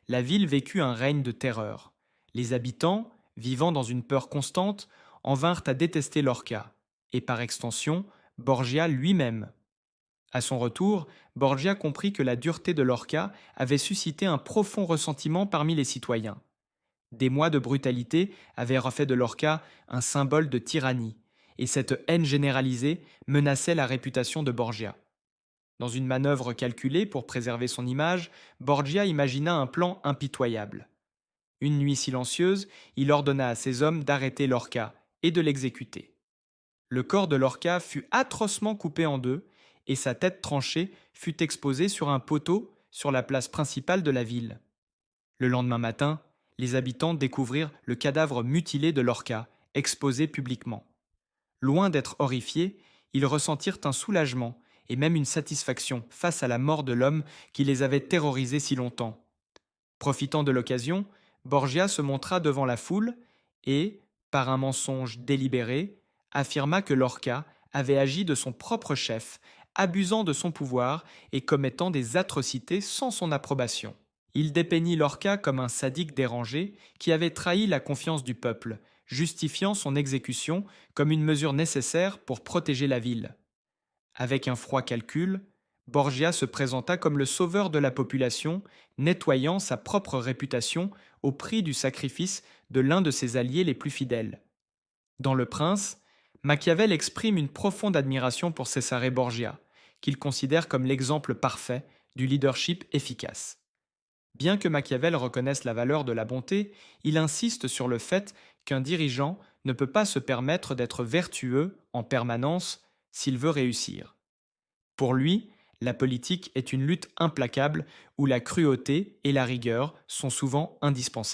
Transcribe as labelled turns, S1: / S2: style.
S1: la ville vécut un règne de terreur. Les habitants, vivant dans une peur constante, en vinrent à détester Lorca, et par extension, Borgia lui-même. À son retour, Borgia comprit que la dureté de Lorca avait suscité un profond ressentiment parmi les citoyens. Des mois de brutalité avaient refait de Lorca un symbole de tyrannie, et cette haine généralisée menaçait la réputation de Borgia. Dans une manœuvre calculée pour préserver son image, Borgia imagina un plan impitoyable. Une nuit silencieuse, il ordonna à ses hommes d'arrêter Lorca et de l'exécuter. Le corps de Lorca fut atrocement coupé en deux, et sa tête tranchée fut exposée sur un poteau sur la place principale de la ville. Le lendemain matin, les habitants découvrirent le cadavre mutilé de Lorca, exposé publiquement. Loin d'être horrifiés, ils ressentirent un soulagement et même une satisfaction face à la mort de l'homme qui les avait terrorisés si longtemps. Profitant de l'occasion, Borgia se montra devant la foule et, par un mensonge délibéré, affirma que Lorca avait agi de son propre chef, abusant de son pouvoir et commettant des atrocités sans son approbation. Il dépeignit Lorca comme un sadique dérangé qui avait trahi la confiance du peuple, justifiant son exécution comme une mesure nécessaire pour protéger la ville. Avec un froid calcul, Borgia se présenta comme le sauveur de la population, nettoyant sa propre réputation au prix du sacrifice de l'un de ses alliés les plus fidèles. Dans Le Prince, Machiavel exprime une profonde admiration pour Cesare Borgia, qu'il considère comme l'exemple parfait du leadership efficace. Bien que Machiavel reconnaisse la valeur de la bonté, il insiste sur le fait qu'un dirigeant ne peut pas se permettre d'être vertueux en permanence s'il veut réussir. Pour lui, la politique est une lutte implacable où la cruauté et la rigueur sont souvent indispensables.